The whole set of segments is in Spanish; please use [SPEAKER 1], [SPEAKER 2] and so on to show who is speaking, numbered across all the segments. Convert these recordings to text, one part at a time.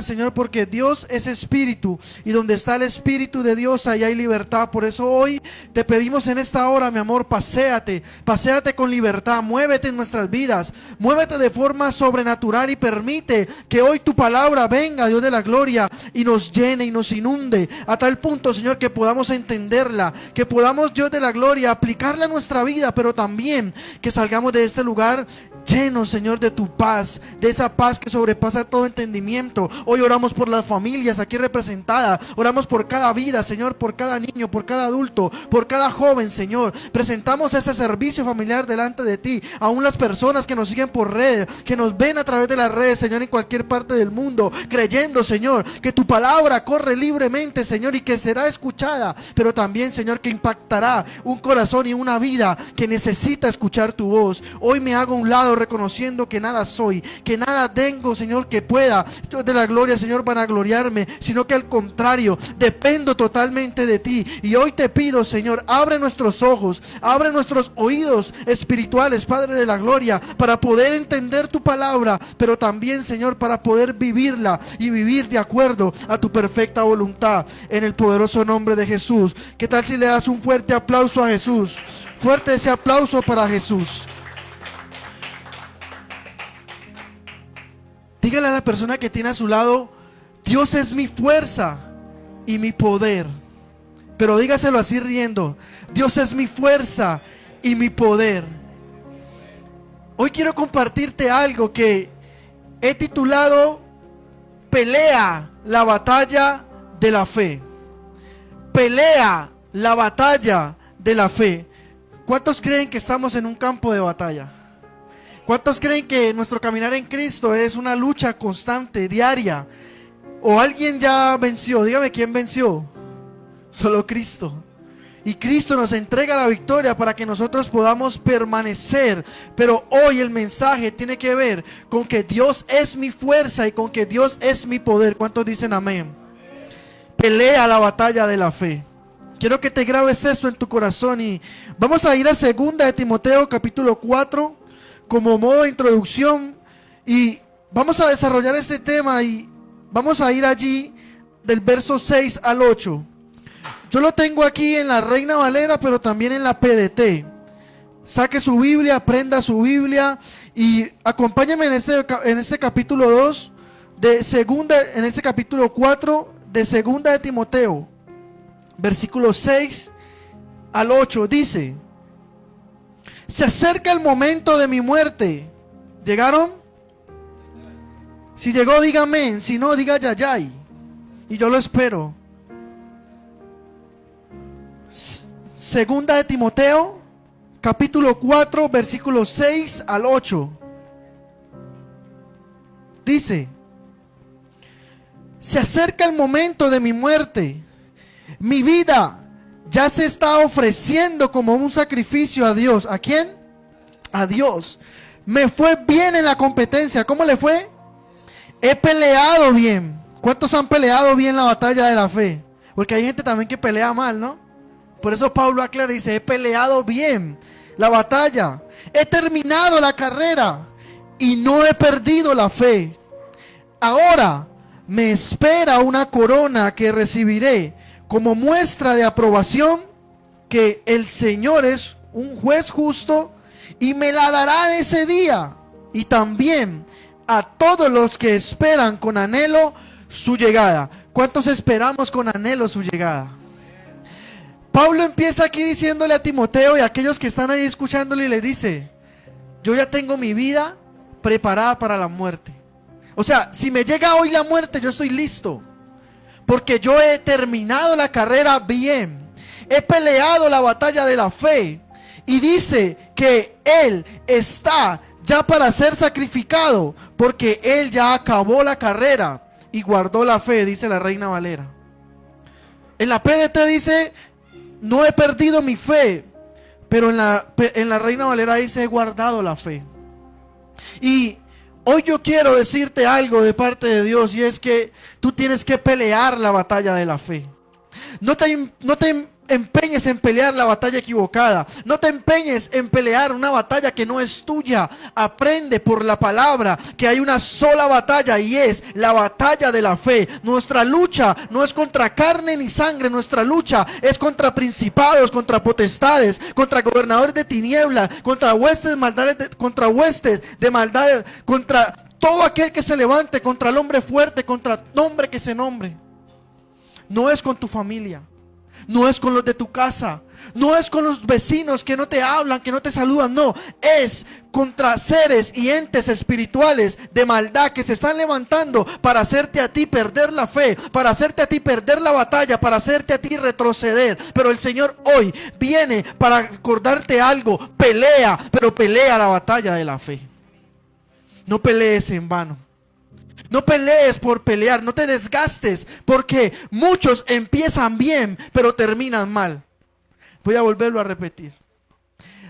[SPEAKER 1] Señor, porque Dios es espíritu y donde está el espíritu de Dios, ahí hay libertad. Por eso hoy te pedimos en esta hora, mi amor, paséate con libertad, muévete en nuestras vidas, muévete de forma sobrenatural y permite que hoy tu palabra venga, Dios de la gloria, y nos llene y nos inunde a tal punto, Señor, que podamos entenderla, que podamos, Dios de la gloria, aplicarla a nuestra vida, pero también que salgamos de este lugar llenos, Señor, de tu paz, de esa paz que sobrepasa todo entendimiento. Hoy oramos por las familias aquí representadas, oramos por cada vida, Señor, por cada niño, por cada adulto, por cada joven, Señor. Presentamos ese servicio familiar delante de ti, aún las personas que nos siguen por redes, que nos ven a través de las redes, Señor, en cualquier parte del mundo, creyendo, Señor, que tu palabra corre libremente, Señor, y que será escuchada, pero también, Señor, que impactará un corazón y una vida que necesita escuchar tu voz. Hoy me hago a un lado reconociendo que nada soy, que nada tengo, Señor, que pueda, Dios de la gloria, Señor, vanagloriarme, sino que al contrario, dependo totalmente de ti. Y hoy te pido, Señor, abre nuestros ojos, abre nuestros oídos espirituales, Padre de la gloria, para poder entender tu palabra, pero también, Señor, para poder vivirla y vivir de acuerdo a tu perfecta voluntad, en el poderoso nombre de Jesús. ¿Qué tal si le das un fuerte aplauso a Jesús? Fuerte ese aplauso para Jesús. Dígale a la persona que tiene a su lado: Dios es mi fuerza y mi poder. Pero dígaselo así riendo: Dios es mi fuerza y mi poder. Hoy quiero compartirte algo que he titulado: pelea la batalla de la fe. Pelea la batalla de la fe. ¿Cuántos creen que estamos en un campo de batalla? ¿Cuántos creen que nuestro caminar en Cristo es una lucha constante, diaria? ¿O alguien ya venció? Dígame, ¿quién venció? Solo Cristo. Y Cristo nos entrega la victoria para que nosotros podamos permanecer. Pero hoy el mensaje tiene que ver con que Dios es mi fuerza y con que Dios es mi poder. ¿Cuántos dicen amén? Pelea la batalla de la fe. Quiero que te grabes esto en tu corazón y vamos a ir a 2 de Timoteo capítulo 4 como modo de introducción, y vamos a desarrollar este tema y vamos a ir allí del verso 6 al 8. Yo lo tengo aquí en la Reina Valera, pero también en la PDT. Saque su Biblia, aprenda su Biblia y acompáñame en este capítulo 2 de segunda, en este capítulo 4 de 2 de Timoteo, versículos 6 al 8. Dice: se acerca el momento de mi muerte. ¿Llegaron? Si llegó, diga amén. Si no, diga yayay. Y yo lo espero. 2 de Timoteo, capítulo 4, versículos 6 al 8. Dice: se acerca el momento de mi muerte. Mi vida ya se está ofreciendo como un sacrificio a Dios. ¿A quién? A Dios. Me fue bien en la competencia. ¿Cómo le fue? He peleado bien. ¿Cuántos han peleado bien la batalla de la fe? Porque hay gente también que pelea mal, ¿no? Por eso Pablo aclara y dice: he peleado bien la batalla. He terminado la carrera y no he perdido la fe. Ahora me espera una corona que recibiré como muestra de aprobación, que el Señor es un juez justo y me la dará ese día, y también a todos los que esperan con anhelo su llegada. ¿Cuántos esperamos con anhelo su llegada? Pablo empieza aquí diciéndole a Timoteo y a aquellos que están ahí escuchándole, y le dice: yo ya tengo mi vida preparada para la muerte. O sea, si me llega hoy la muerte, yo estoy listo, porque yo he terminado la carrera bien, he peleado la batalla de la fe. Y dice que Él está ya para ser sacrificado, porque Él ya acabó la carrera y guardó la fe, dice la Reina Valera. En la PDT dice: no he perdido mi fe, pero en la Reina Valera dice: he guardado la fe. Y hoy yo quiero decirte algo de parte de Dios, y es que tú tienes que pelear la batalla de la fe. No te empeñes en pelear la batalla equivocada. No te empeñes en pelear una batalla que no es tuya. Aprende por la palabra que hay una sola batalla, y es la batalla de la fe. Nuestra lucha no es contra carne ni sangre. Nuestra lucha es contra principados, contra potestades, contra gobernadores de tinieblas, contra huestes de maldades, contra todo aquel que se levante contra el hombre fuerte, contra nombre que se nombre. No es con tu familia. No es con los de tu casa, no es con los vecinos que no te hablan, que no te saludan, no, es contra seres y entes espirituales de maldad que se están levantando para hacerte a ti perder la fe, para hacerte a ti perder la batalla, para hacerte a ti retroceder. Pero el Señor hoy viene para acordarte algo: pelea, pero pelea la batalla de la fe. No pelees en vano. No pelees por pelear, no te desgastes, porque muchos empiezan bien, pero terminan mal. Voy a volverlo a repetir.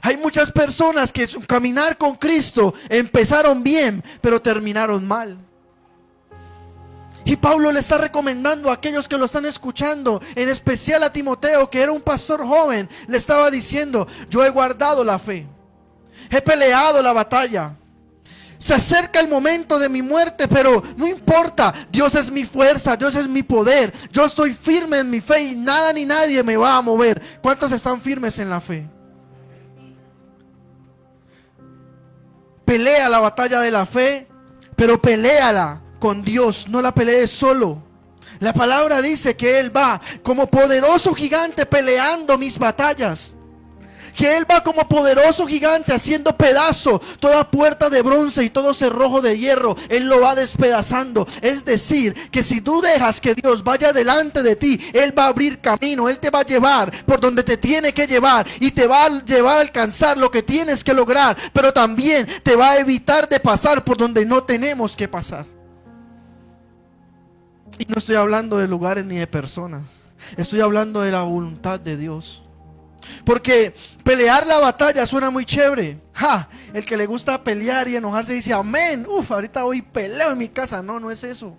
[SPEAKER 1] Hay muchas personas que su caminar con Cristo empezaron bien, pero terminaron mal. Y Pablo le está recomendando a aquellos que lo están escuchando, en especial a Timoteo, que era un pastor joven, le estaba diciendo: yo he guardado la fe, he peleado la batalla. Se acerca el momento de mi muerte, pero no importa. Dios es mi fuerza, Dios es mi poder. Yo estoy firme en mi fe y nada ni nadie me va a mover. ¿Cuántos están firmes en la fe? Pelea la batalla de la fe, pero peléala con Dios. No la pelees solo. La palabra dice que Él va como poderoso gigante peleando mis batallas. Que Él va como poderoso gigante haciendo pedazo toda puerta de bronce y todo cerrojo de hierro. Él lo va despedazando. Es decir, que si tú dejas que Dios vaya delante de ti, Él va a abrir camino. Él te va a llevar por donde te tiene que llevar y te va a llevar a alcanzar lo que tienes que lograr. Pero también te va a evitar de pasar por donde no tenemos que pasar. Y no estoy hablando de lugares ni de personas. Estoy hablando de la voluntad de Dios. Porque pelear la batalla suena muy chévere. El que le gusta pelear y enojarse dice: amén, ahorita voy y peleo en mi casa. No, no es eso.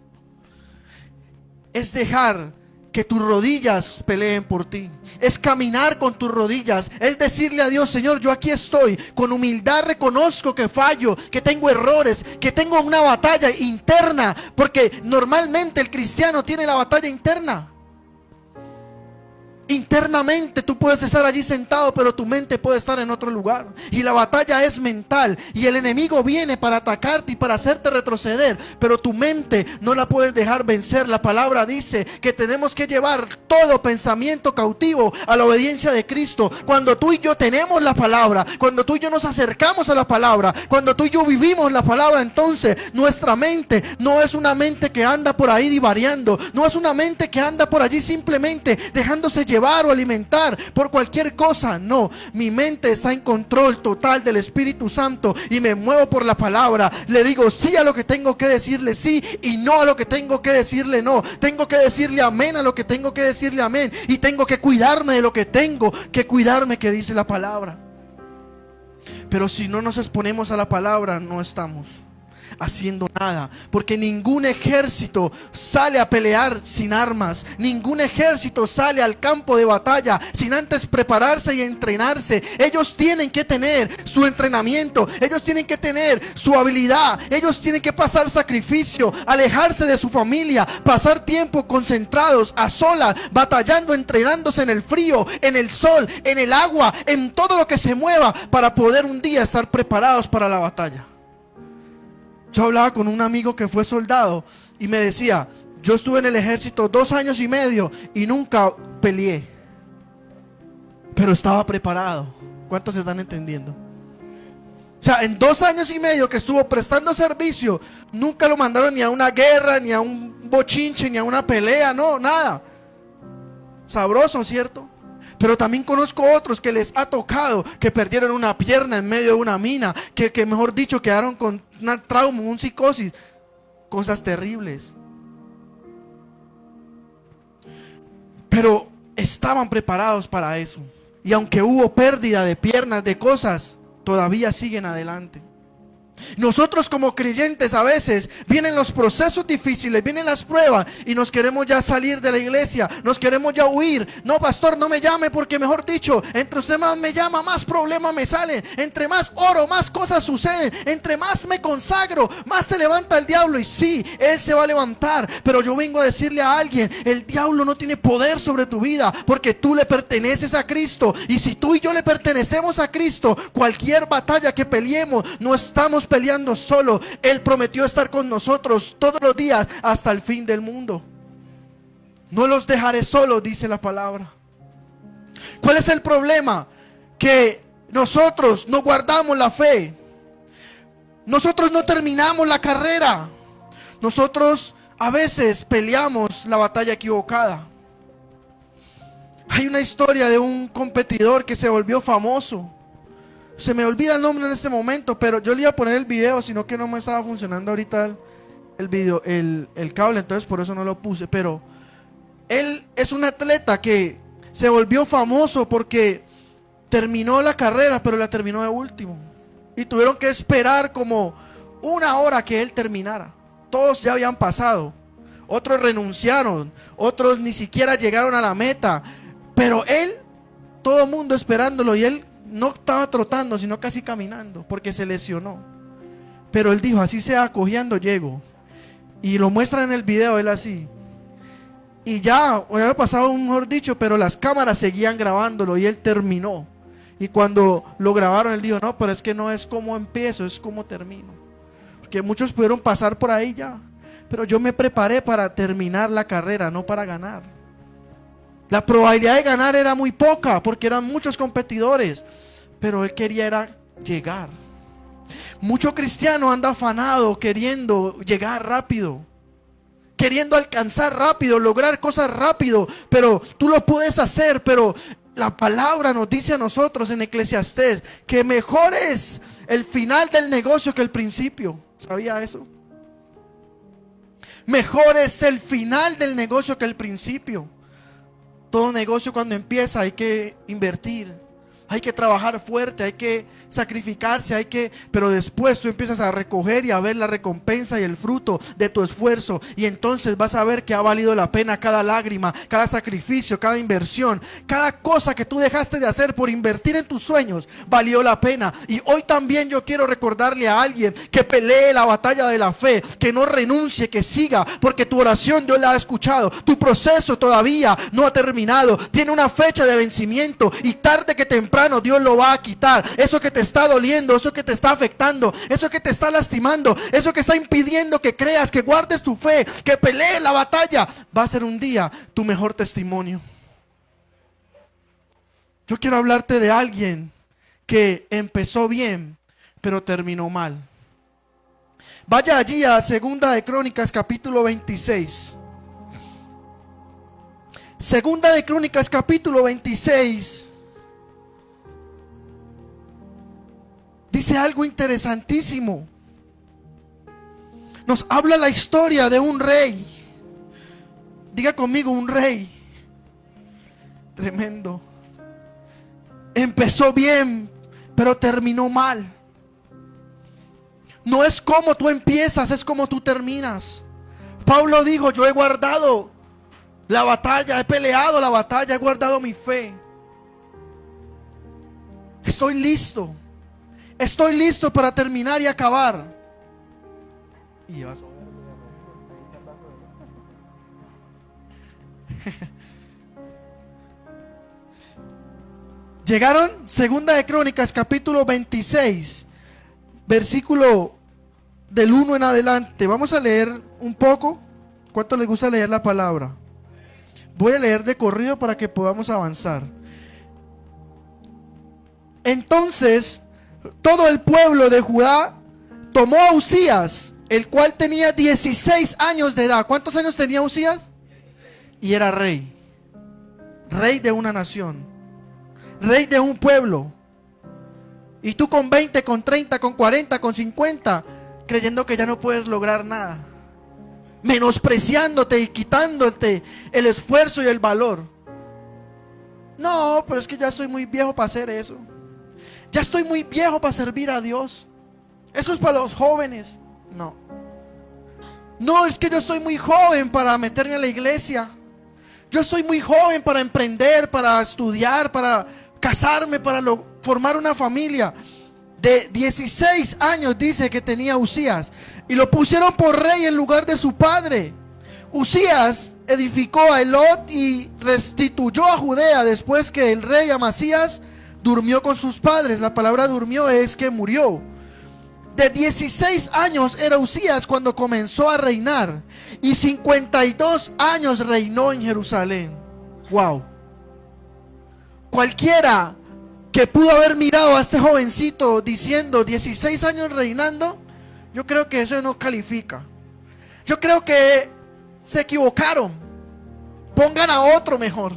[SPEAKER 1] Es dejar que tus rodillas peleen por ti. Es caminar con tus rodillas. Es decirle a Dios: Señor, yo aquí estoy. Con humildad reconozco que fallo, que tengo errores, que tengo una batalla interna. Porque normalmente el cristiano tiene la batalla interna. Internamente tú puedes estar allí sentado, pero tu mente puede estar en otro lugar. Y la batalla es mental. Y el enemigo viene para atacarte y para hacerte retroceder. Pero tu mente no la puedes dejar vencer. La palabra dice que tenemos que llevar todo pensamiento cautivo a la obediencia de Cristo. Cuando tú y yo tenemos la palabra, cuando tú y yo nos acercamos a la palabra, cuando tú y yo vivimos la palabra, entonces nuestra mente no es una mente que anda por ahí divariando. No es una mente que anda por allí simplemente dejándose llevar o alimentar por cualquier cosa. No, mi mente está en control total del Espíritu Santo y me muevo por la palabra. Le digo sí a lo que tengo que decirle sí y no a lo que tengo que decirle no. Tengo que decirle amén a lo que tengo que decirle amén, y tengo que cuidarme de lo que tengo que cuidarme, que dice la palabra. Pero si no nos exponemos a la palabra, no estamos haciendo nada, porque ningún ejército sale a pelear sin armas. Ningún ejército sale al campo de batalla sin antes prepararse y entrenarse. Ellos tienen que tener su entrenamiento, ellos tienen que tener su habilidad, ellos tienen que pasar sacrificio, alejarse de su familia, pasar tiempo concentrados, a solas, batallando, entrenándose en el frío, en el sol, en el agua, en todo lo que se mueva, para poder un día estar preparados para la batalla. Yo hablaba con un amigo que fue soldado y me decía: yo estuve en el ejército 2 años y medio y nunca peleé, pero estaba preparado. ¿Cuántos se están entendiendo? O sea, en 2 años y medio que estuvo prestando servicio, nunca lo mandaron ni a una guerra, ni a un bochinche, ni a una pelea, no, nada. Sabroso, ¿cierto? Pero también conozco otros que les ha tocado, que perdieron una pierna en medio de una mina, que mejor dicho quedaron con un trauma, un psicosis, cosas terribles. Pero estaban preparados para eso. Y aunque hubo pérdida de piernas, de cosas, todavía siguen adelante. Nosotros como creyentes a veces vienen los procesos difíciles, vienen las pruebas y nos queremos ya salir de la iglesia, nos queremos ya huir. No, pastor, no me llame porque, mejor dicho, entre usted más me llama, más problemas me salen. Entre más oro, más cosas suceden. Entre más me consagro, más se levanta el diablo. Y sí, él se va a levantar, pero yo vengo a decirle a alguien: el diablo no tiene poder sobre tu vida, porque tú le perteneces a Cristo. Y si tú y yo le pertenecemos a Cristo, cualquier batalla que peleemos, no estamos peleando solo. Él prometió estar con nosotros todos los días hasta el fin del mundo. No los dejaré solos, dice la palabra. ¿Cuál es el problema? Que nosotros no guardamos la fe. Nosotros no terminamos la carrera. Nosotros a veces peleamos la batalla equivocada. Hay una historia de un competidor que se volvió famoso. Se me olvida el nombre en este momento, pero yo le iba a poner el video, sino que no me estaba funcionando ahorita el video, el cable, entonces por eso no lo puse. Pero él es un atleta que se volvió famoso porque terminó la carrera, pero la terminó de último. Y tuvieron que esperar como 1 hora que él terminara. Todos ya habían pasado. Otros renunciaron, otros ni siquiera llegaron a la meta. Pero él, todo el mundo esperándolo, y él no estaba trotando, sino casi caminando, porque se lesionó. Pero él dijo: así sea, cojeando llego. Y lo muestran en el video, él así. Y ya había pasado, mejor dicho, pero las cámaras seguían grabándolo y él terminó. Y cuando lo grabaron, él dijo: no, pero es que no es como empiezo, es como termino. Porque muchos pudieron pasar por ahí ya, pero yo me preparé para terminar la carrera, no para ganar. La probabilidad de ganar era muy poca porque eran muchos competidores, pero él quería era llegar. Mucho cristiano anda afanado queriendo llegar rápido, queriendo alcanzar rápido, lograr cosas rápido. Pero tú lo puedes hacer, pero la palabra nos dice a nosotros en Eclesiastés que mejor es el final del negocio que el principio. ¿Sabía eso? Mejor es el final del negocio que el principio. Todo negocio, cuando empieza, hay que invertir, hay que trabajar fuerte, hay que sacrificarse, pero después tú empiezas a recoger y a ver la recompensa y el fruto de tu esfuerzo, y entonces vas a ver que ha valido la pena cada lágrima, cada sacrificio, cada inversión, cada cosa que tú dejaste de hacer por invertir en tus sueños, valió la pena. Y hoy también yo quiero recordarle a alguien que pelee la batalla de la fe, que no renuncie, que siga, porque tu oración Dios la ha escuchado, tu proceso todavía no ha terminado, tiene una fecha de vencimiento, y tarde que temprano Dios lo va a quitar. Eso que te está doliendo, eso que te está afectando, eso que te está lastimando, eso que está impidiendo que creas, que guardes tu fe, que pelees la batalla, va a ser un día tu mejor testimonio. Yo quiero hablarte de alguien que empezó bien, pero terminó mal. Vaya allí a 2 de Crónicas capítulo 26. 2 de Crónicas capítulo 26. Dice algo interesantísimo. Nos habla la historia de un rey. Diga conmigo: un rey. Tremendo. Empezó bien, pero terminó mal. No es como tú empiezas, es como tú terminas. Pablo dijo: yo he guardado la batalla, he peleado la batalla, he guardado mi fe. Estoy listo. Estoy listo para terminar y acabar. Y vas Llegaron 2 de Crónicas capítulo 26, versículo del 1 en adelante. Vamos a leer un poco. ¿Cuánto les gusta leer la palabra? Voy a leer de corrido para que podamos avanzar. Entonces todo el pueblo de Judá tomó a Uzías, el cual tenía 16 años de edad. ¿Cuántos años tenía Uzías? Y era rey. Rey de una nación, rey de un pueblo. Y tú con 20, con 30, con 40, con 50, creyendo que ya no puedes lograr nada, menospreciándote y quitándote el esfuerzo y el valor. No, pero es que ya soy muy viejo para hacer eso. Ya estoy muy viejo para servir a Dios. Eso es para los jóvenes. No. No, es que yo soy muy joven para meterme a la iglesia. Yo soy muy joven para emprender, para estudiar, para casarme, para formar una familia. De 16 años dice que tenía Uzías, y lo pusieron por rey en lugar de su padre. Uzías edificó a Elot y restituyó a Judea después que el rey Amasías durmió con sus padres. La palabra durmió es que murió. De 16 años era Uzías cuando comenzó a reinar, y 52 años reinó en Jerusalén. Wow. Cualquiera que pudo haber mirado a este jovencito diciendo 16 años reinando, yo creo que eso no califica. Yo creo que se equivocaron. Pongan a otro mejor.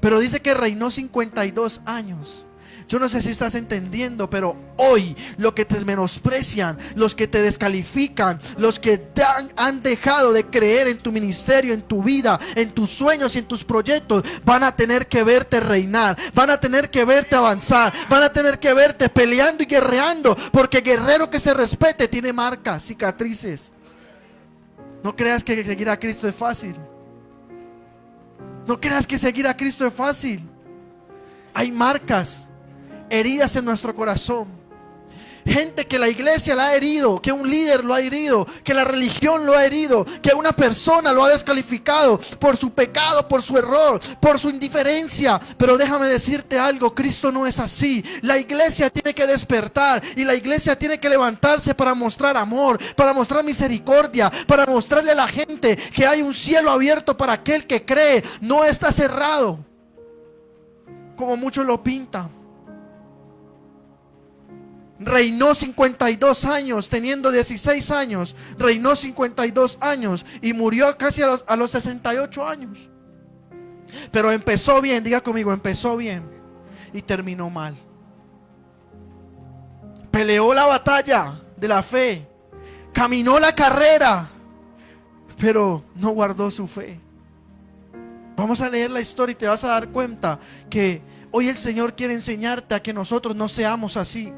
[SPEAKER 1] Pero dice que reinó 52 años. Yo no sé si estás entendiendo, pero hoy lo que te menosprecian, los que te descalifican, los que han dejado de creer en tu ministerio, en tu vida, en tus sueños y en tus proyectos, van a tener que verte reinar, van a tener que verte avanzar, van a tener que verte peleando y guerreando, porque guerrero que se respete tiene marcas, cicatrices. No creas que seguir a Cristo es fácil. No creas que seguir a Cristo es fácil. Hay marcas, heridas en nuestro corazón. Gente que la iglesia la ha herido, que un líder lo ha herido, que la religión lo ha herido, que una persona lo ha descalificado por su pecado, por su error, por su indiferencia. Pero déjame decirte algo, Cristo no es así. La iglesia tiene que despertar, y la iglesia tiene que levantarse para mostrar amor, para mostrar misericordia, para mostrarle a la gente que hay un cielo abierto para aquel que cree. No está cerrado como muchos lo pintan. Reinó 52 años, teniendo 16 años, reinó 52 años y murió casi a los 68 años. Pero empezó bien, diga conmigo, empezó bien y terminó mal. Peleó la batalla de la fe, caminó la carrera, pero no guardó su fe. Vamos a leer la historia y te vas a dar cuenta que hoy el Señor quiere enseñarte a que nosotros no seamos así.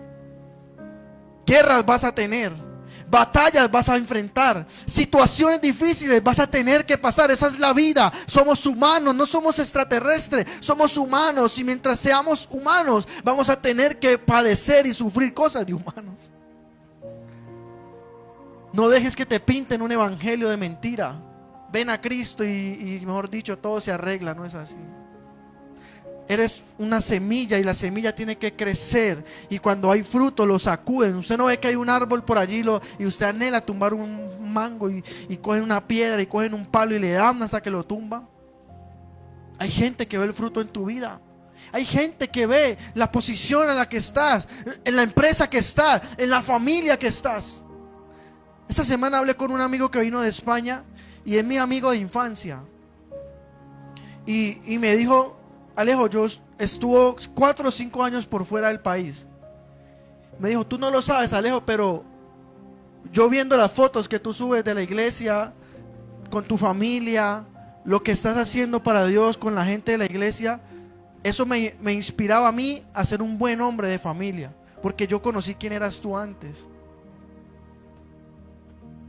[SPEAKER 1] Guerras vas a tener, batallas vas a enfrentar, situaciones difíciles vas a tener que pasar. Esa es la vida. Somos humanos, no somos extraterrestres, somos humanos, y mientras seamos humanos vamos a tener que padecer y sufrir cosas de humanos. No dejes que te pinten un evangelio de mentira. Ven a Cristo y mejor dicho, todo se arregla. No es así. Eres una semilla y la semilla tiene que crecer, y cuando hay fruto lo sacuden. Usted no ve que hay un árbol por allí y usted anhela tumbar un mango y cogen una piedra y cogen un palo y le dan hasta que lo tumban. Hay gente que ve el fruto en tu vida. Hay gente que ve la posición en la que estás, en la empresa que estás, en la familia que estás. Esta semana hablé con un amigo que vino de España y es mi amigo de infancia, y me dijo: Alejo, yo estuvo 4 o 5 años por fuera del país. Me dijo: tú no lo sabes, Alejo, pero yo viendo las fotos que tú subes de la iglesia, con tu familia, lo que estás haciendo para Dios con la gente de la iglesia, eso me inspiraba a mí a ser un buen hombre de familia, porque yo conocí quién eras tú antes.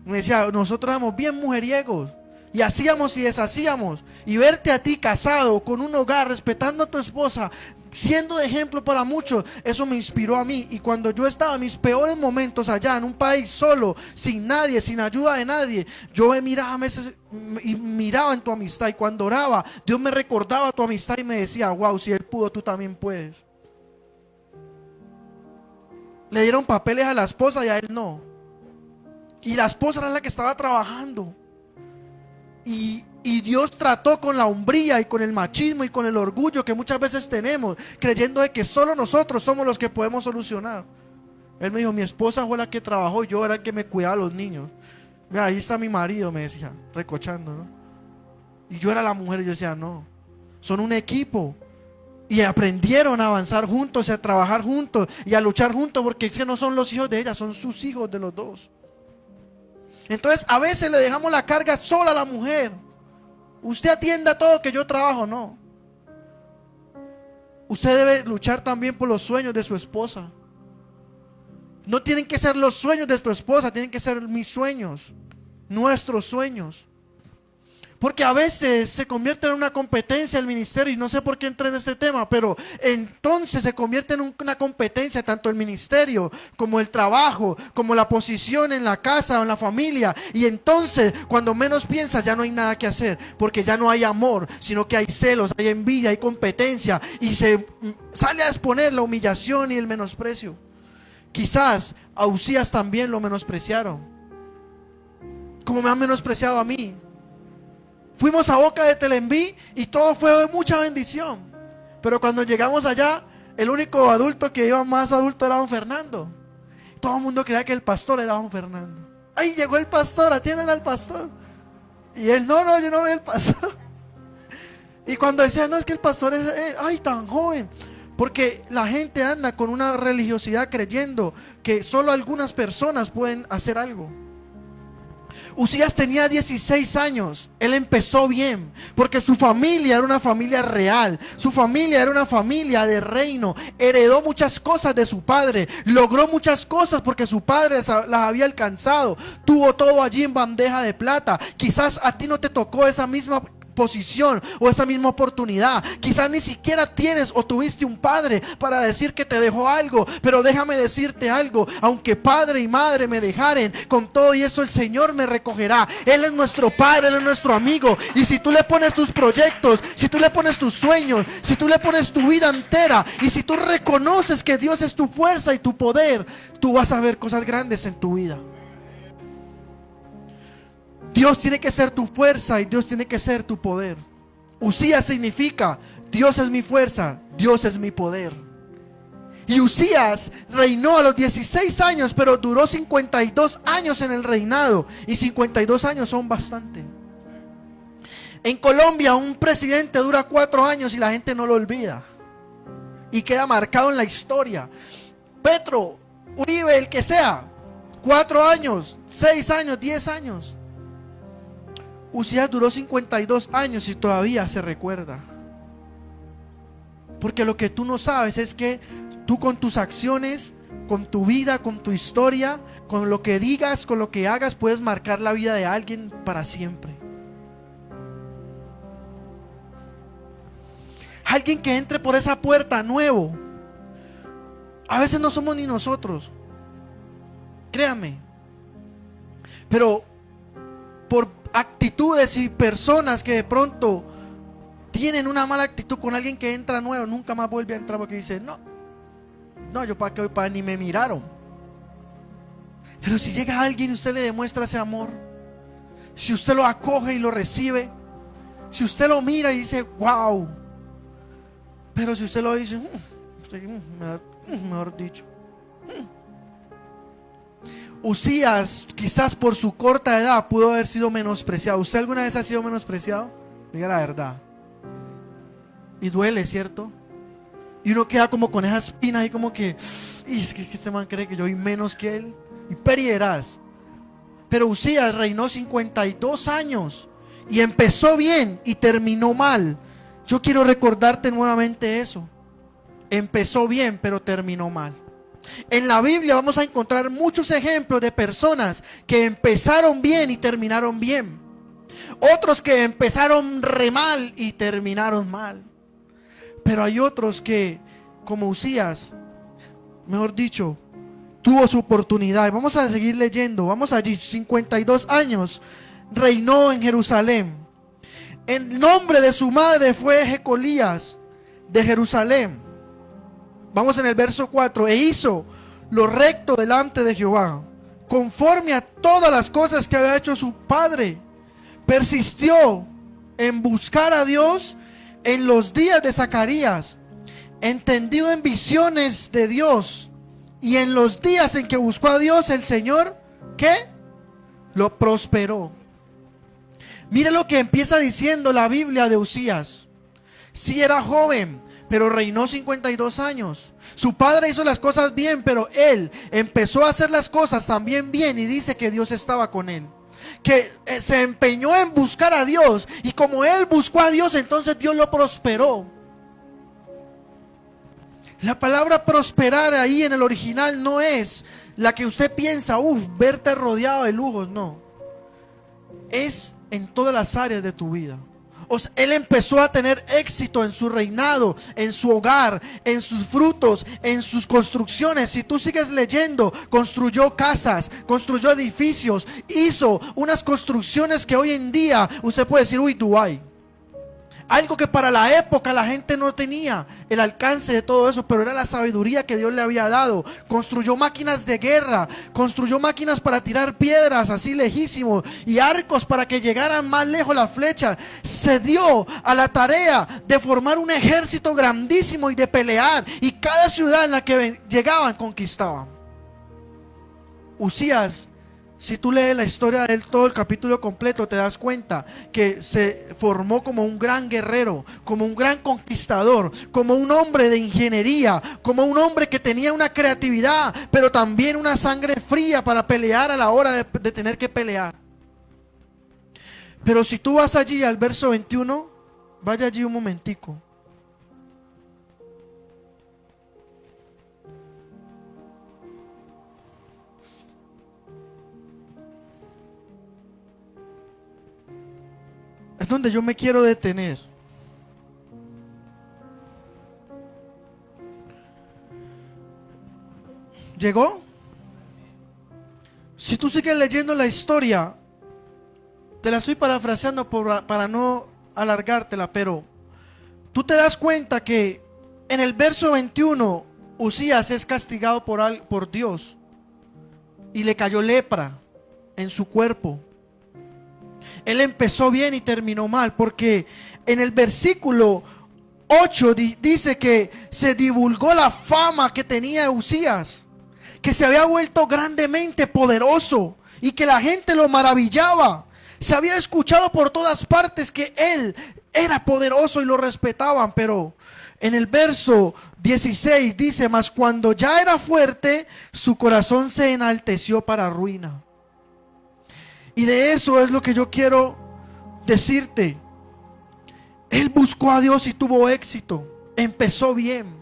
[SPEAKER 1] Me decía: nosotros éramos bien mujeriegos, y hacíamos y deshacíamos, y verte a ti casado, con un hogar, respetando a tu esposa, siendo de ejemplo para muchos, eso me inspiró a mí. Y cuando yo estaba en mis peores momentos allá en un país solo, sin nadie, sin ayuda de nadie, yo me miraba a veces y miraba en tu amistad, y cuando oraba, Dios me recordaba tu amistad y me decía: wow, si Él pudo, tú también puedes. Le dieron papeles a la esposa y a él no, y la esposa era la que estaba trabajando. Y Dios trató con la hombría y con el machismo y con el orgullo que muchas veces tenemos, creyendo de que solo nosotros somos los que podemos solucionar. Él me dijo: mi esposa fue la que trabajó, yo era el que me cuidaba a los niños. Mira, ahí está mi marido, me decía, recochando, ¿no? Y yo era la mujer, y yo decía: no, son un equipo. Y aprendieron a avanzar juntos y a trabajar juntos y a luchar juntos, porque es que no son los hijos de ella, son sus hijos de los dos. Entonces a veces le dejamos la carga sola a la mujer. Usted atienda todo, que yo trabajo. No. Usted debe luchar también por los sueños de su esposa. No tienen que ser los sueños de tu esposa, tienen que ser mis sueños, nuestros sueños. Porque a veces se convierte en una competencia el ministerio, y no sé por qué entré en este tema, pero entonces se convierte en una competencia tanto el ministerio como el trabajo, como la posición en la casa o en la familia. Y entonces cuando menos piensas ya no hay nada que hacer, porque ya no hay amor, sino que hay celos, hay envidia, hay competencia, y se sale a exponer la humillación y el menosprecio. Quizás a Uzías también lo menospreciaron, como me han menospreciado a mí. Fuimos a Boca de Telembí y todo fue de mucha bendición. Pero cuando llegamos allá, el único adulto que iba más adulto era don Fernando. Todo el mundo creía que el pastor era don Fernando. Ahí llegó el pastor, atiendan al pastor. Y él, no, yo no veo el pastor. Y cuando decía, no, es que el pastor es, ay, tan joven. Porque la gente anda con una religiosidad creyendo que solo algunas personas pueden hacer algo. Uzías tenía 16 años, él empezó bien, porque su familia era una familia real, su familia era una familia de reino, heredó muchas cosas de su padre, logró muchas cosas porque su padre las había alcanzado, tuvo todo allí en bandeja de plata. Quizás a ti no te tocó esa misma posición o esa misma oportunidad, quizás ni siquiera tienes o tuviste un padre para decir que te dejó algo, pero déjame decirte algo: aunque padre y madre me dejaren, con todo y eso el Señor me recogerá. Él es nuestro padre, Él es nuestro amigo, y si tú le pones tus proyectos, si tú le pones tus sueños, si tú le pones tu vida entera, y si tú reconoces que Dios es tu fuerza y tu poder, tú vas a ver cosas grandes en tu vida. Dios tiene que ser tu fuerza y Dios tiene que ser tu poder. Uzías significa: Dios es mi fuerza, Dios es mi poder. Y Uzías reinó a los 16 años, pero duró 52 años en el reinado. Y 52 años son bastante. En Colombia un presidente dura 4 años y la gente no lo olvida, y queda marcado en la historia. Petro, Uribe, el que sea, 4 años, 6 años, 10 años. Uzías duró 52 años y todavía se recuerda. Porque lo que tú no sabes es que tú con tus acciones, con tu vida, con tu historia, con lo que digas, con lo que hagas, puedes marcar la vida de alguien para siempre. Alguien que entre por esa puerta nuevo. A veces no somos ni nosotros, créame, pero por actitudes y personas que de pronto tienen una mala actitud con alguien que entra nuevo, nunca más vuelve a entrar, porque dice, no, yo para qué voy, para ni me miraron. Pero si llega alguien y usted le demuestra ese amor, si usted lo acoge y lo recibe, si usted lo mira y dice, wow. Pero si usted lo dice, mejor dicho, Uzías, quizás por su corta edad, pudo haber sido menospreciado. ¿Usted alguna vez ha sido menospreciado? Diga la verdad. Y duele, ¿cierto? Y uno queda como con esas espinas y como que, es que este man cree que yo soy menos que él. Y perirás. Pero Uzías reinó 52 años y empezó bien y terminó mal. Yo quiero recordarte nuevamente eso. Empezó bien, pero terminó mal. En la Biblia vamos a encontrar muchos ejemplos de personas que empezaron bien y terminaron bien. Otros que empezaron re mal y terminaron mal. Pero hay otros que, como Uzías, mejor dicho, tuvo su oportunidad. Vamos a seguir leyendo. Vamos allí, 52 años reinó en Jerusalén. El nombre de su madre fue Jecolías de Jerusalén. Vamos en el verso 4. E hizo lo recto delante de Jehová, conforme a todas las cosas que había hecho su padre. Persistió en buscar a Dios en los días de Zacarías, entendido en visiones de Dios. Y en los días en que buscó a Dios, el Señor, ¿qué? Lo prosperó. Mire lo que empieza diciendo la Biblia de Uzías. Sí, era joven, pero reinó 52 años. Su padre hizo las cosas bien, pero él empezó a hacer las cosas también bien, y dice que Dios estaba con él, que se empeñó en buscar a Dios, y como él buscó a Dios, entonces Dios lo prosperó. La palabra prosperar ahí en el original no es la que usted piensa, verte rodeado de lujos, no. Es en todas las áreas de tu vida. O sea, él empezó a tener éxito en su reinado, en su hogar, en sus frutos, en sus construcciones. Si tú sigues leyendo, construyó casas, construyó edificios, hizo unas construcciones que hoy en día usted puede decir, Dubái. Algo que para la época la gente no tenía el alcance de todo eso, pero era la sabiduría que Dios le había dado. Construyó máquinas de guerra, construyó máquinas para tirar piedras así lejísimos y arcos para que llegaran más lejos las flechas. Se dio a la tarea de formar un ejército grandísimo y de pelear, y cada ciudad en la que llegaban conquistaban. Usías, si tú lees la historia de él, todo el capítulo completo, te das cuenta que se formó como un gran guerrero, como un gran conquistador, como un hombre de ingeniería, como un hombre que tenía una creatividad, pero también una sangre fría para pelear a la hora de tener que pelear. Pero si tú vas allí al verso 21, vaya allí un momentico. Es donde yo me quiero detener. ¿Llegó? Si tú sigues leyendo la historia, te la estoy parafraseando para no alargártela, pero tú te das cuenta que en el verso 21 Usías es castigado por Dios y le cayó lepra en su cuerpo. Él empezó bien y terminó mal, porque en el versículo 8 dice que se divulgó la fama que tenía Usías, que se había vuelto grandemente poderoso y que la gente lo maravillaba. Se había escuchado por todas partes que él era poderoso y lo respetaban, pero en el verso 16 dice: mas cuando ya era fuerte, su corazón se enalteció para ruina. Y de eso es lo que yo quiero decirte. Él buscó a Dios y tuvo éxito. Empezó bien.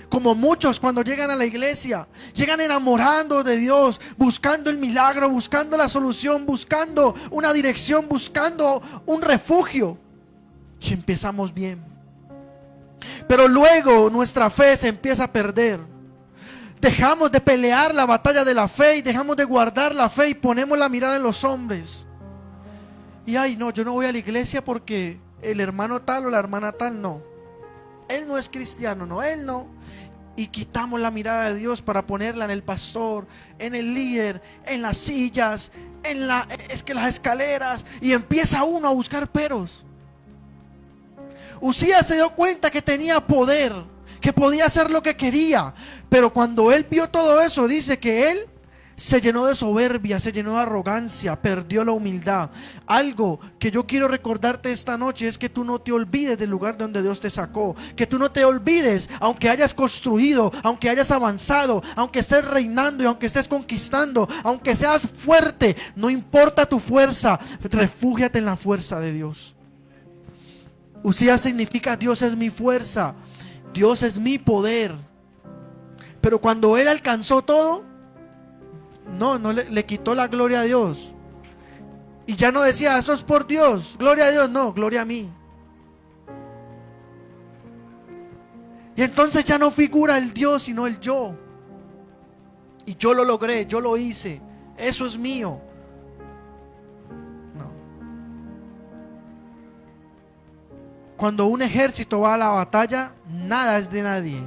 [SPEAKER 1] Como muchos cuando llegan a la iglesia, llegan enamorando de Dios, buscando el milagro, buscando la solución, buscando una dirección, buscando un refugio. Y empezamos bien. Pero luego nuestra fe se empieza a perder. Dejamos de pelear la batalla de la fe y dejamos de guardar la fe y ponemos la mirada en los hombres. Y no, yo no voy a la iglesia porque el hermano tal o la hermana tal no. Él no es cristiano, no, él no. Y quitamos la mirada de Dios para ponerla en el pastor, en el líder, en las sillas, las escaleras, y empieza uno a buscar peros. Usías se dio cuenta que tenía poder, que podía hacer lo que quería, pero cuando él vio todo eso, dice que él se llenó de soberbia, se llenó de arrogancia, perdió la humildad. Algo que yo quiero recordarte esta noche es que tú no te olvides del lugar donde Dios te sacó, que tú no te olvides, aunque hayas construido, aunque hayas avanzado, aunque estés reinando y aunque estés conquistando, aunque seas fuerte, no importa tu fuerza, refúgiate en la fuerza de Dios. Usías significa Dios es mi fuerza, Dios es mi poder. Pero cuando él alcanzó todo, no le quitó la gloria a Dios. Y ya no decía, eso es por Dios, gloria a Dios, no, gloria a mí. Y entonces ya no figura el Dios, sino el yo. Y yo lo logré, yo lo hice, eso es mío. No. Cuando un ejército va a la batalla, nada es de nadie.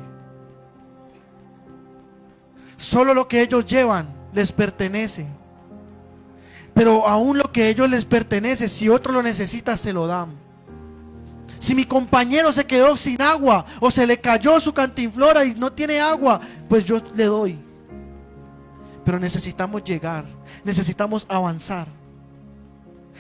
[SPEAKER 1] Solo lo que ellos llevan les pertenece. Pero aún lo que a ellos les pertenece, si otro lo necesita, se lo dan. Si mi compañero se quedó sin agua o se le cayó su cantinflora y no tiene agua, pues yo le doy. Pero necesitamos llegar, necesitamos avanzar.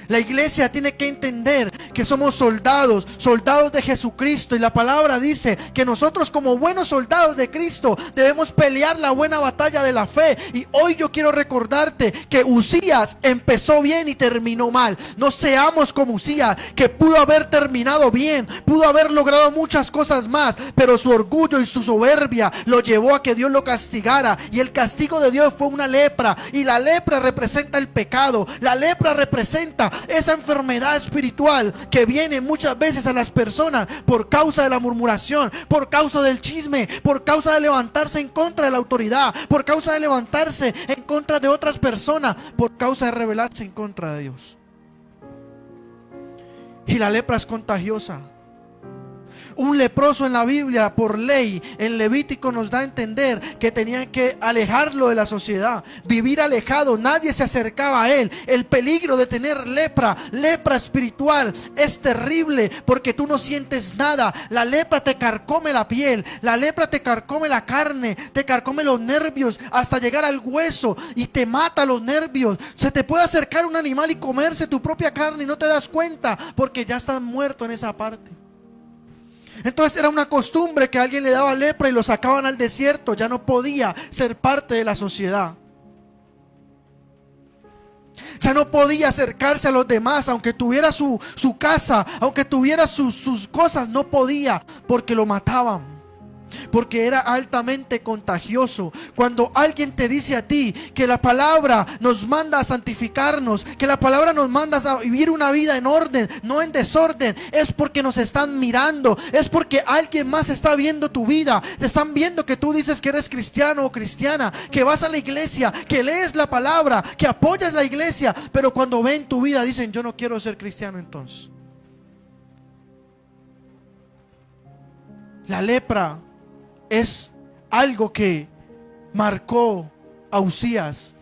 [SPEAKER 1] La iglesia tiene que entender que somos soldados, soldados de Jesucristo. Y la palabra dice que nosotros, como buenos soldados de Cristo, debemos pelear la buena batalla de la fe. Y hoy yo quiero recordarte que Uzías empezó bien y terminó mal. No seamos como Uzías, que pudo haber terminado bien, pudo haber logrado muchas cosas más, pero su orgullo y su soberbia lo llevó a que Dios lo castigara. Y el castigo de Dios fue una lepra. Y la lepra representa el pecado. La lepra representa esa enfermedad espiritual que viene muchas veces a las personas por causa de la murmuración, por causa del chisme, por causa de levantarse en contra de la autoridad, por causa de levantarse en contra de otras personas, por causa de rebelarse en contra de Dios. Y la lepra es contagiosa. Un leproso en la Biblia, por ley, en Levítico nos da a entender que tenían que alejarlo de la sociedad, vivir alejado, nadie se acercaba a él. El peligro de tener lepra espiritual, es terrible porque tú no sientes nada. La lepra te carcome la piel, la lepra te carcome la carne, te carcome los nervios hasta llegar al hueso y te mata los nervios. Se te puede acercar un animal y comerse tu propia carne y no te das cuenta porque ya estás muerto en esa parte. Entonces era una costumbre que a alguien le daba lepra y lo sacaban al desierto. Ya no podía ser parte de la sociedad. Ya no podía acercarse a los demás. Aunque tuviera su casa, aunque tuviera sus cosas, no podía porque lo mataban. Porque era altamente contagioso. Cuando alguien te dice a ti que la palabra nos manda a santificarnos, que la palabra nos manda a vivir una vida en orden, no en desorden, es porque nos están mirando, es porque alguien más está viendo tu vida. Te están viendo que tú dices que eres cristiano o cristiana, que vas a la iglesia, que lees la palabra, que apoyas la iglesia, pero cuando ven tu vida dicen: yo no quiero ser cristiano. Entonces la lepra es algo que marcó a Uzías,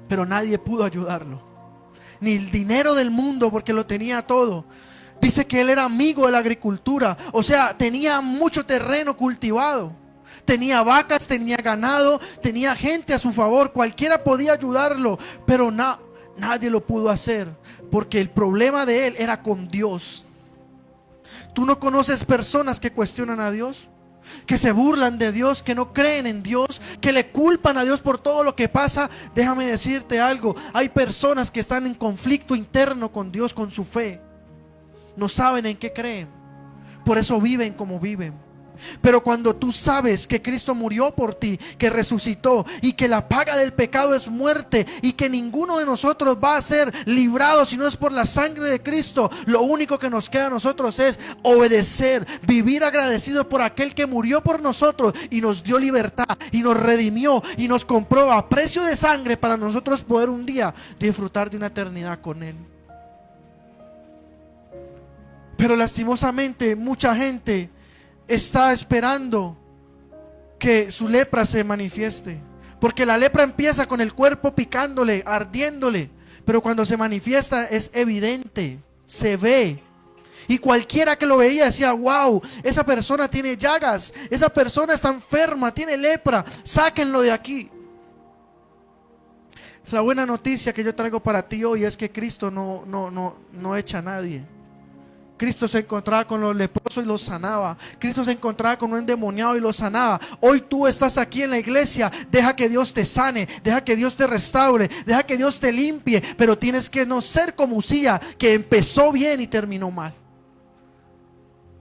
[SPEAKER 1] pero nadie pudo ayudarlo, ni el dinero del mundo, porque lo tenía todo. Dice que él era amigo de la agricultura, o sea, tenía mucho terreno cultivado, tenía vacas, tenía ganado, tenía gente a su favor, cualquiera podía ayudarlo, pero nadie lo pudo hacer, porque el problema de él era con Dios. ¿Tú no conoces personas que cuestionan a Dios? Que se burlan de Dios, que no creen en Dios, que le culpan a Dios por todo lo que pasa. Déjame decirte algo: hay personas que están en conflicto interno con Dios, con su fe. No saben en qué creen, por eso viven como viven. Pero cuando tú sabes que Cristo murió por ti, que resucitó y que la paga del pecado es muerte y que ninguno de nosotros va a ser librado si no es por la sangre de Cristo, lo único que nos queda a nosotros es obedecer, vivir agradecidos por aquel que murió por nosotros y nos dio libertad y nos redimió y nos compró a precio de sangre para nosotros poder un día disfrutar de una eternidad con Él. Pero lastimosamente mucha gente está esperando que su lepra se manifieste, porque la lepra empieza con el cuerpo picándole, ardiéndole, pero cuando se manifiesta es evidente, se ve. Y cualquiera que lo veía decía: wow, esa persona tiene llagas, esa persona está enferma, tiene lepra, sáquenlo de aquí. La buena noticia que yo traigo para ti hoy es que Cristo no echa a nadie. Cristo se encontraba con los leprosos y los sanaba. Cristo se encontraba con un endemoniado y los sanaba. Hoy tú estás aquí en la iglesia. Deja que Dios te sane, deja que Dios te restaure, deja que Dios te limpie. Pero tienes que no ser como Uzías, que empezó bien y terminó mal.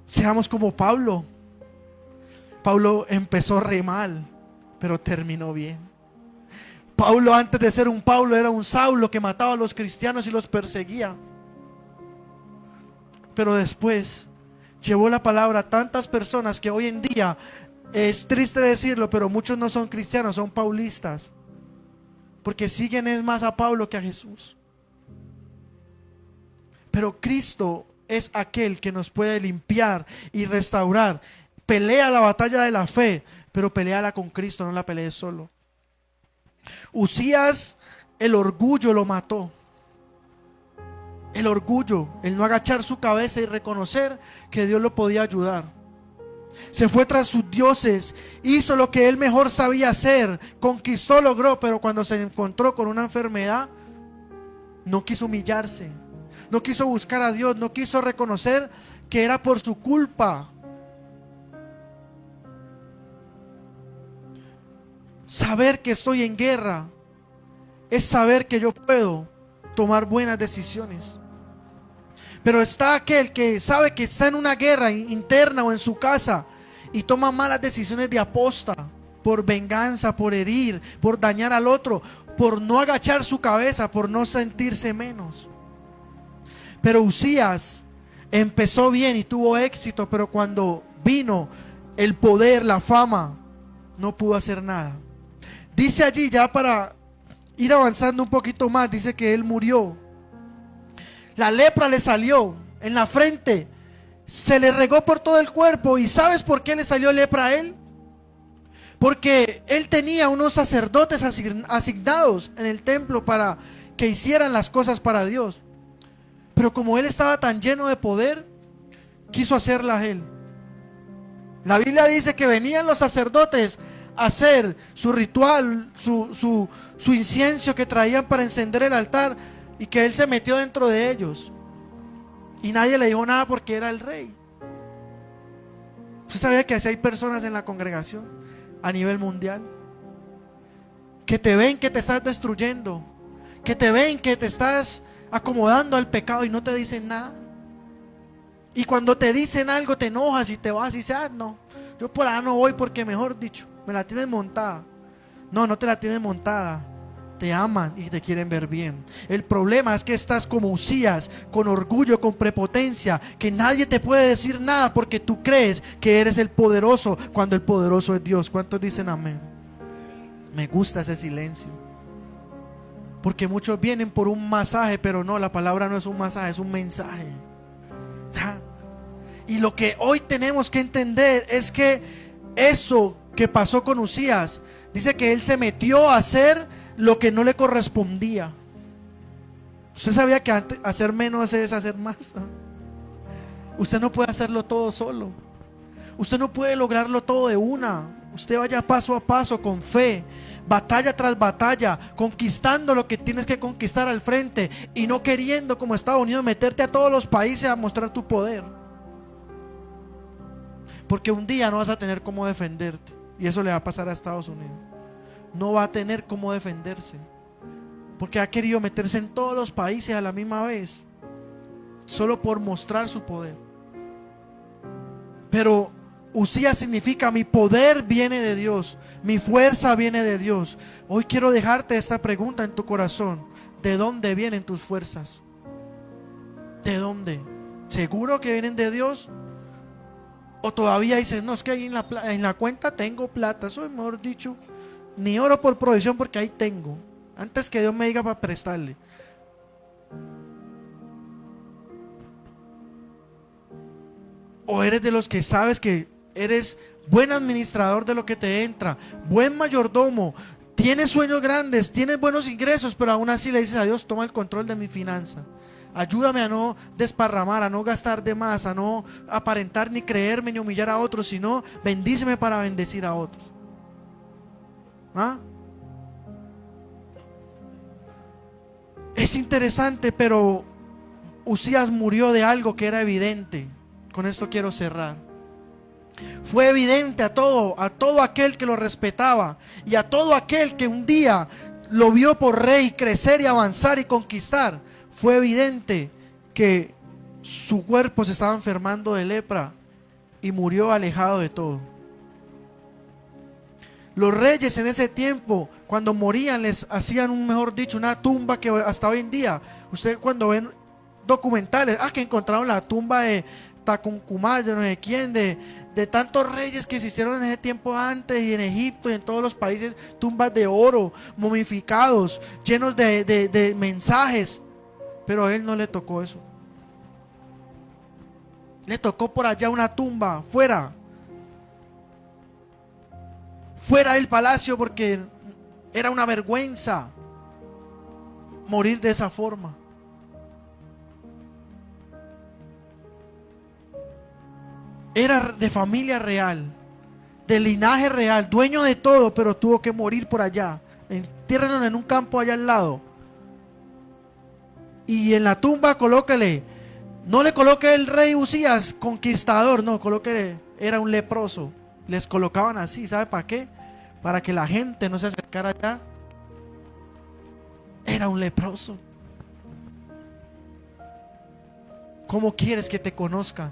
[SPEAKER 1] Seamos como Pablo. Pablo empezó re mal, pero terminó bien. Pablo, antes de ser un Pablo, era un Saulo que mataba a los cristianos y los perseguía. Pero después llevó la palabra a tantas personas que hoy en día, es triste decirlo, pero muchos no son cristianos, son paulistas, porque siguen es más a Pablo que a Jesús. Pero Cristo es aquel que nos puede limpiar y restaurar. Pelea la batalla de la fe, pero peleala con Cristo, no la pelees solo. Uzías, el orgullo lo mató. El orgullo, el no agachar su cabeza y reconocer que Dios lo podía ayudar. Se fue tras sus dioses, hizo lo que él mejor sabía hacer, conquistó, logró, pero cuando se encontró con una enfermedad, no quiso humillarse, no quiso buscar a Dios, no quiso reconocer que era por su culpa. Saber que estoy en guerra es saber que yo puedo tomar buenas decisiones. Pero está aquel que sabe que está en una guerra interna o en su casa y toma malas decisiones de aposta, por venganza, por herir, por dañar al otro, por no agachar su cabeza, por no sentirse menos. Pero Uzías empezó bien y tuvo éxito, pero cuando vino el poder, la fama, no pudo hacer nada. Dice allí, ya para ir avanzando un poquito más, dice que él murió. La lepra le salió en la frente, se le regó por todo el cuerpo. ¿Y sabes por qué le salió lepra a él? Porque él tenía unos sacerdotes asignados en el templo para que hicieran las cosas para Dios. Pero como él estaba tan lleno de poder, quiso hacerlas él. La Biblia dice que venían los sacerdotes a hacer su ritual, su incienso que traían para encender el altar, y que él se metió dentro de ellos. Y nadie le dijo nada porque era el rey. ¿Usted sabía que así hay personas en la congregación a nivel mundial? Que te ven que te estás destruyendo, que te ven que te estás acomodando al pecado y no te dicen nada. Y cuando te dicen algo te enojas y te vas y dices, no, yo por allá no voy porque, mejor dicho, me la tienes montada. No, no te la tienes montada. Te aman y te quieren ver bien. El problema es que estás como Uzías, con orgullo, con prepotencia, que nadie te puede decir nada porque tú crees que eres el poderoso, cuando el poderoso es Dios. ¿Cuántos dicen amén? Me gusta ese silencio, porque muchos vienen por un masaje, pero no, la palabra no es un masaje, es un mensaje. ¿Ya? Y lo que hoy tenemos que entender es que eso que pasó con Uzías, dice que él se metió a hacer lo que no le correspondía. Usted sabía que hacer menos es hacer más. Usted no puede hacerlo todo solo. Usted no puede lograrlo todo de una. Usted vaya paso a paso, con fe, batalla tras batalla, conquistando lo que tienes que conquistar al frente, y no queriendo, como Estados Unidos, meterte a todos los países a mostrar tu poder. Porque un día no vas a tener cómo defenderte, y eso le va a pasar a Estados Unidos. No va a tener cómo defenderse, porque ha querido meterse en todos los países a la misma vez, solo por mostrar su poder. Pero Uzías significa: mi poder viene de Dios, mi fuerza viene de Dios. Hoy quiero dejarte esta pregunta en tu corazón: ¿de dónde vienen tus fuerzas? ¿De dónde? ¿Seguro que vienen de Dios? ¿O todavía dices, no, es que ahí en la cuenta tengo plata? Eso es, mejor dicho, ni oro por provisión porque ahí tengo, antes que Dios me diga para prestarle. ¿O eres de los que sabes que eres buen administrador de lo que te entra, buen mayordomo, tienes sueños grandes, tienes buenos ingresos, pero aún así le dices a Dios: toma el control de mi finanza, ayúdame a no desparramar, a no gastar de más, a no aparentar ni creerme ni humillar a otros, sino bendíceme para bendecir a otros? ¿Ah? Es interesante, pero Uzías murió de algo que era evidente. Con esto quiero cerrar. Fue evidente a todo aquel que lo respetaba, y a todo aquel que un día lo vio por rey crecer y avanzar y conquistar. Fue evidente que su cuerpo se estaba enfermando de lepra y murió alejado de todo. Los reyes en ese tiempo, cuando morían, les hacían, mejor dicho, una tumba que hasta hoy en día, usted cuando ven documentales, que encontraron la tumba de Tacuncumá, de no sé quién, de tantos reyes que se hicieron en ese tiempo antes, y en Egipto y en todos los países, tumbas de oro, momificados, llenos de mensajes. Pero a él no le tocó eso. Le tocó por allá una tumba, fuera del palacio, porque era una vergüenza morir de esa forma. Era de familia real, de linaje real, dueño de todo, pero tuvo que morir por allá, entiérrenlo en un campo allá al lado. Y en la tumba colóquele, no le coloque el rey Usías conquistador, no, colóquele, era un leproso. Les colocaban así, ¿sabe para qué? Para que la gente no se acercara allá. Era un leproso. ¿Cómo quieres que te conozcan?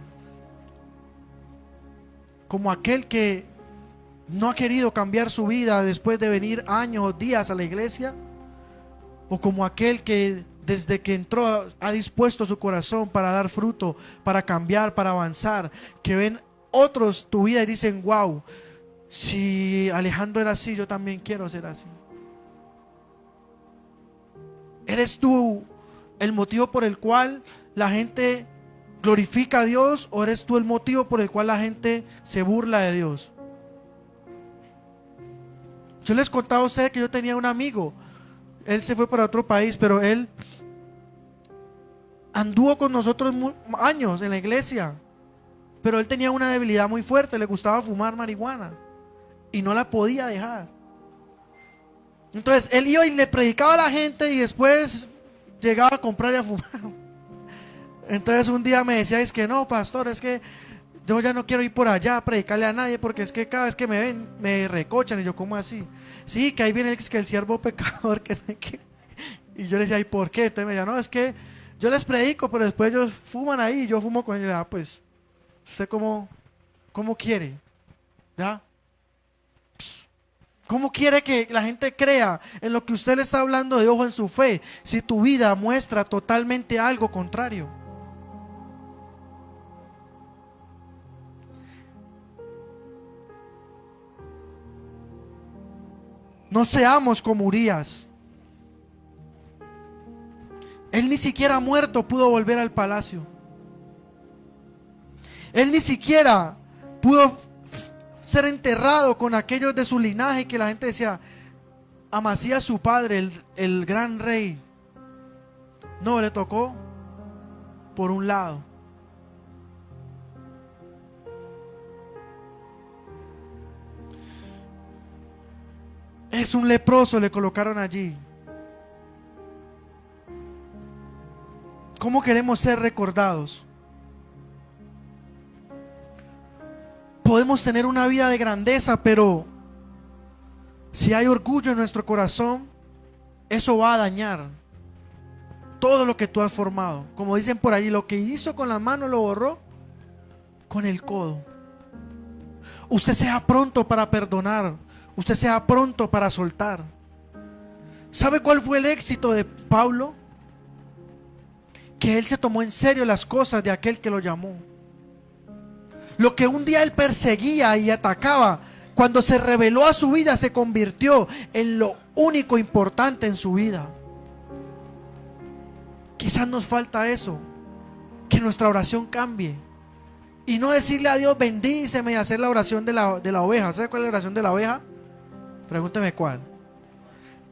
[SPEAKER 1] Como aquel que no ha querido cambiar su vida después de venir años o días a la iglesia, o como aquel que desde que entró ha dispuesto su corazón para dar fruto, para cambiar, para avanzar, que ven otros tu vida y dicen: wow, si Alejandro era así, yo también quiero ser así. ¿Eres tú el motivo por el cual la gente glorifica a Dios, o eres tú el motivo por el cual la gente se burla de Dios? Yo les contaba a ustedes que yo tenía un amigo. Él se fue para otro país, pero él anduvo con nosotros años en la iglesia. Pero él tenía una debilidad muy fuerte, le gustaba fumar marihuana y no la podía dejar. Entonces él iba y le predicaba a la gente y después llegaba a comprar y a fumar. Entonces un día me decía: es que no, pastor, es que yo ya no quiero ir por allá a predicarle a nadie, porque es que cada vez que me ven me recochan. Y yo: ¿cómo así? Sí, que ahí viene el siervo pecador y yo le decía: ¿y por qué? Entonces me decía: no, es que yo les predico, pero después ellos fuman ahí y yo fumo con ellos. Pues ¿usted cómo quiere? ¿Ya? ¿Cómo quiere que la gente crea en lo que usted le está hablando de ojo en su fe, si tu vida muestra totalmente algo contrario? No seamos como Urías. Él ni siquiera muerto pudo volver al palacio. Él ni siquiera pudo ser enterrado con aquellos de su linaje que la gente decía: Amasías su padre, el gran rey. No, le tocó por un lado. Es un leproso, le colocaron allí. ¿Cómo queremos ser recordados? Podemos tener una vida de grandeza, pero si hay orgullo en nuestro corazón, eso va a dañar todo lo que tú has formado. Como dicen por ahí, lo que hizo con la mano lo borró con el codo. Usted sea pronto para perdonar. Usted sea pronto para soltar. ¿Sabe cuál fue el éxito de Pablo? Que él se tomó en serio las cosas de aquel que lo llamó. Lo que un día él perseguía y atacaba, cuando se reveló a su vida, se convirtió en lo único importante en su vida. Quizás nos falta eso, que nuestra oración cambie. Y no decirle a Dios: bendíceme, y hacer la oración de la oveja. ¿Sabe cuál es la oración de la oveja? Pregúnteme cuál.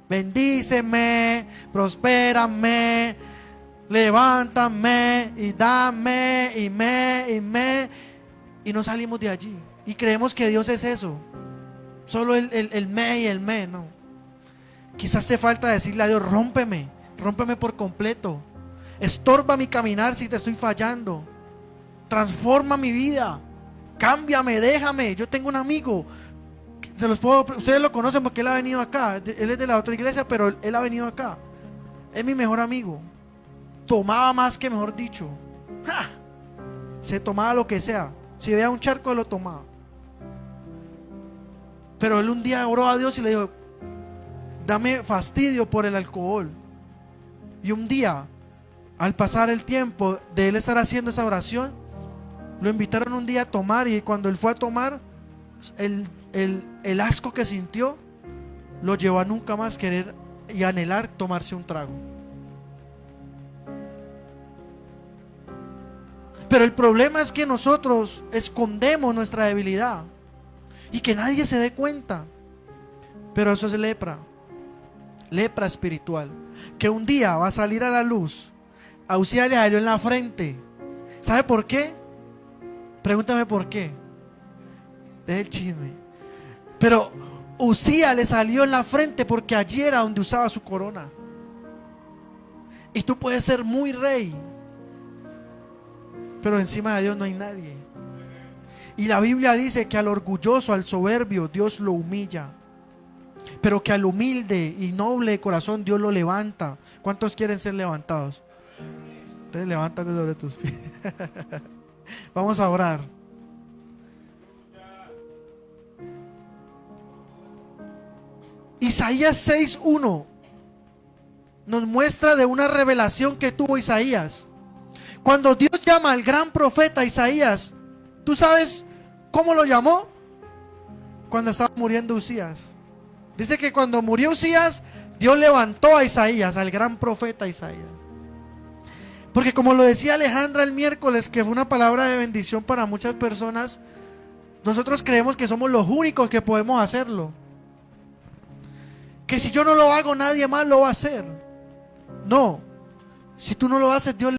[SPEAKER 1] Bendíceme, prospérame, levántame y dame y no salimos de allí. Y creemos que Dios es eso, solo el me y el me. No. Quizás te falta decirle a Dios: rómpeme por completo. Estorba mi caminar si te estoy fallando. Transforma mi vida. Cámbiame, déjame. Yo tengo un amigo, ustedes lo conocen porque él ha venido acá. Él es de la otra iglesia, pero él ha venido acá. Es mi mejor amigo. Tomaba más que, mejor dicho, ¡ja!, se tomaba lo que sea. Si veía un charco, lo tomaba. Pero él un día oró a Dios y le dijo: dame fastidio por el alcohol. Y un día, al pasar el tiempo de él estar haciendo esa oración, lo invitaron un día a tomar. Y cuando él fue a tomar, el asco que sintió lo llevó a nunca más querer y anhelar tomarse un trago. Pero el problema es que nosotros escondemos nuestra debilidad y que nadie se dé cuenta. Pero eso es lepra espiritual, que un día va a salir a la luz. A Usías le salió en la frente. ¿Sabe por qué? Pregúntame por qué. Deje el chisme. Pero Usías le salió en la frente porque allí era donde usaba su corona. Y tú puedes ser muy rey, pero encima de Dios no hay nadie. Y la Biblia dice que al orgulloso, al soberbio, Dios lo humilla, pero que al humilde y noble de corazón Dios lo levanta. ¿Cuántos quieren ser levantados? Entonces levántate sobre tus pies. Vamos a orar. Isaías 6:1 nos muestra de una revelación que tuvo Isaías. Cuando Dios llama al gran profeta Isaías, ¿tú sabes cómo lo llamó? Cuando estaba muriendo Usías. Dice que cuando murió Usías, Dios levantó a Isaías, al gran profeta Isaías. Porque como lo decía Alejandra el miércoles, que fue una palabra de bendición para muchas personas, nosotros creemos que somos los únicos que podemos hacerlo. Que si yo no lo hago, nadie más lo va a hacer. No, si tú no lo haces, Dios